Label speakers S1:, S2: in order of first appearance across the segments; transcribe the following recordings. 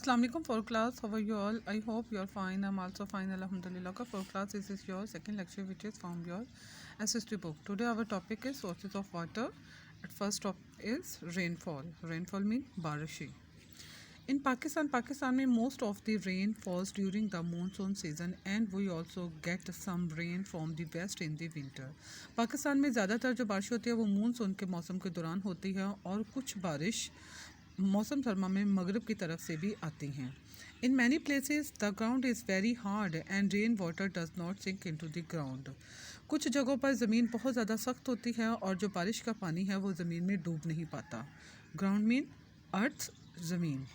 S1: Assalamu alaikum for class. How are you all? I hope you are fine. I'm also fine. Alhamdulillah. For class, this is your second lecture, which is from your SST book. Today our topic is sources of water. At first topic is rainfall. Rainfall means barishi. In Pakistan में most of the rain falls during the monsoon season and we also get some rain from the west in the winter. Pakistan में ज़्यादातर जो बारिश होती है वो monsoon के मौसम के दौरान होती है और कुछ बारिश मौसम सरमा में मगरब की तरफ से भी आती हैं. In many places the ground is very hard and rain water does not sink into the ground. कुछ जगहों पर ज़मीन बहुत ज़्यादा सख्त होती है और जो बारिश का पानी है वो ज़मीन में डूब नहीं पाता. Ground mean अर्थ, ज़मीन.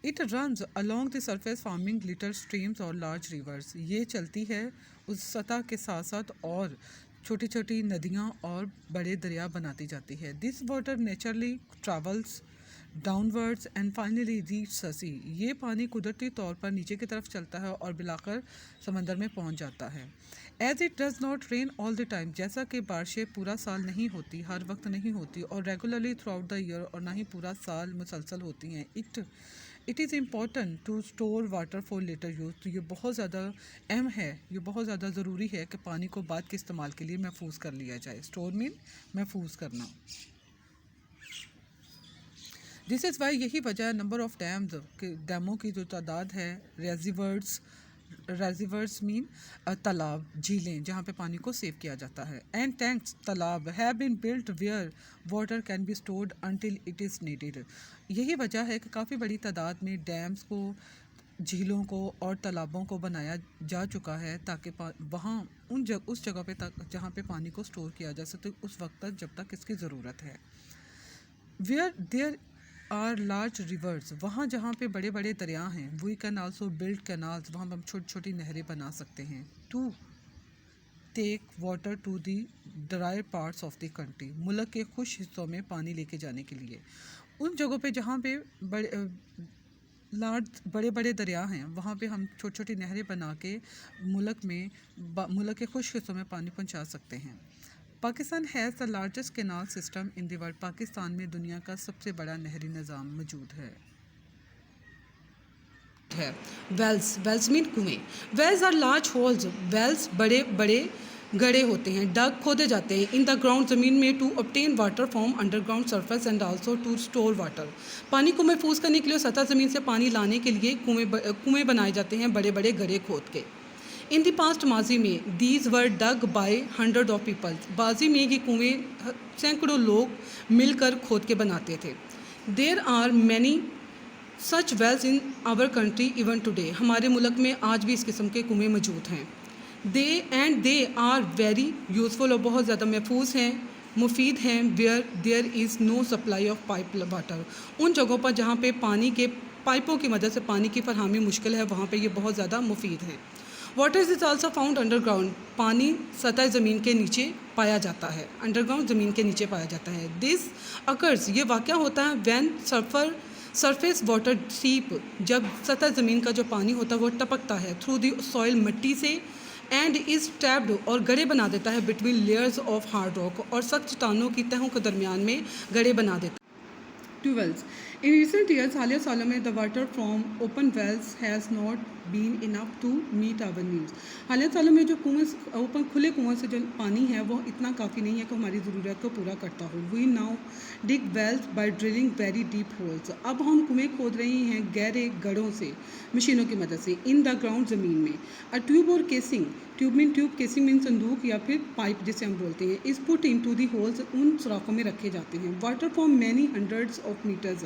S1: It runs along the surface forming little streams or large rivers. ये चलती है उस सतह के साथ साथ और छोटी छोटी नदियाँ और बड़े दरिया बनाती जाती है. This water naturally travels downwards and finally reaches the sea. ये पानी कुदरती तौर पर नीचे की तरफ चलता है और बिलाकर समंदर में पहुंच जाता है. As it does not rain all the time, जैसा कि बारिशें पूरा साल नहीं होती, हर वक्त नहीं होती और regularly throughout the year और ना ही पूरा साल मुसलसल होती हैं. It is important to store water for later use. तो ये बहुत ज़्यादा अहम है, ये बहुत ज़्यादा ज़रूरी है कि पानी को बाद के इस्तेमाल के लिए महफूज कर लिया जाए. स्टोर मीन महफूज करना. दिस इज़ वाई यही वजह नंबर ऑफ डैमों की जो तादाद है, रेजिवर्स मीन तालाब, झीलें जहाँ पे पानी को सेव किया जाता है. एंड टैंक्स, तालाब have been built where water can be stored until it is needed. यही वजह है कि काफ़ी बड़ी तादाद में डैम्स को, झीलों को और तालाबों को बनाया जा चुका है ताकि वहाँ उस जगह पे तक जहाँ पे पानी को स्टोर किया जा सके उस वक्त तक जब तक इसकी ज़रूरत है. Where there are large rivers, वहाँ जहाँ पे बड़े बड़े दरिया हैं, we can also build canals, वहाँ हम छोटी छोटी नहरें बना सकते हैं. To take water to the dry parts of the country, मुल्क के खुश हिस्सों में पानी लेके जाने के लिए. उन जगहों पे जहाँ पे बड़े बड़े दरिया हैं वहाँ पे हम छोटी छोटी नहरें बना के मुल्क के खुश हिस्सों में पानी पहुँचा सकते हैं. Pakistan has the largest canal system in the world. Pakistan में दुनिया का सबसे बड़ा नहरी निज़ाम मौजूद है. वेल्स मीन कुएं. Wells are large holes. Wells बड़े बड़े गड्ढे होते हैं, डग खोदे जाते हैं इन द ग्राउंड, ज़मीन में, to obtain water from underground surface and also to store water. पानी को महफूज करने के लिए सतह ज़मीन से पानी लाने के लिए कुएं बनाए जाते हैं, बड़े बड़े गड्ढे खोद के. इन द पास्ट, माजी में, these were dug by hundred of people. बाजी में ये कुएं सैकड़ों लोग मिलकर खोद के बनाते थे. There are many such wells in our country even today. हमारे मुल्क में आज भी इस किस्म के कुएं मौजूद हैं. दे आर वेरी यूज़फुल और बहुत ज़्यादा महफूज हैं, मुफीद हैं. Where there is no supply of pipe water. उन जगहों पर जहाँ पे पानी के पाइपों की मदद से पानी की फरहमी मुश्किल है, वहाँ पे ये बहुत ज़्यादा मुफीद हैं. Water is also found underground. पानी सतह ज़मीन के नीचे पाया जाता है, अंडरग्राउंड ज़मीन के नीचे पाया जाता है. दिस अकर्स, ये वाक़या होता है व्हेन सरफेस वाटर सीप, जब सतह ज़मीन का जो पानी होता है वो टपकता है थ्रू दी सॉइल, मिट्टी से, एंड इज़ टैप्ड, और गड्ढे बना देता है between layers of hard rock, और सख्त चट्टानों की तहों के दरमियान में गड्ढे बना देता है. ट्यूबवेल्स. इन रिसेंट ईयर्स, हालिया सालों में, the water from open wells has not been enough to meet our needs. हालिया सालों में जो खुले कुएं से जो पानी है वो इतना काफ़ी नहीं है कि हमारी ज़रूरत को पूरा करता हो. We now dig wells by drilling very deep holes. अब हम कुएं खोद रहे हैं गहरे गड्ढों से मशीनों की मदद से, इन द ग्राउंड, ज़मीन में. अ ट्यूब और केसिंग, ट्यूब केसिंग मीन संदूक या फिर पाइप जिसे हम बोलते हैं, is put into the holes, उन सुराखों में रखे जाते हैं. Water from many hundreds of metres,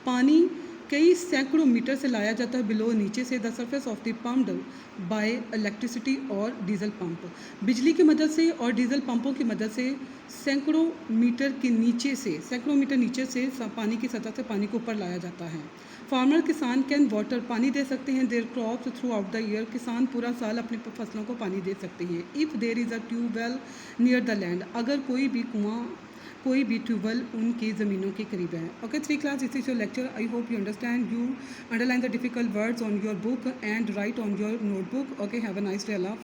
S1: पानी कई सैकड़ों मीटर से लाया जाता है बिलो, नीचे से, the surface of the pumped bye electricity और डीजल पंप. बिजली की मदद से और डीजल पंपों की मदद से सैकड़ों मीटर नीचे से पानी की सतह से पानी को ऊपर लाया जाता है. फार्मर, किसान, कैन वाटर, पानी दे सकते हैं there crops through out the year. किसान पूरा साल अपनी फसलों को पानी दे सकते हैं. If there is a tubewell near the land, अगर कोई भी ट्यूबवेल उनकी ज़मीनों के करीब है. Okay, 3 class, this is your lecture. I hope you understand. You underline the difficult words on your book and write on your notebook. Okay, have a nice day. Allah.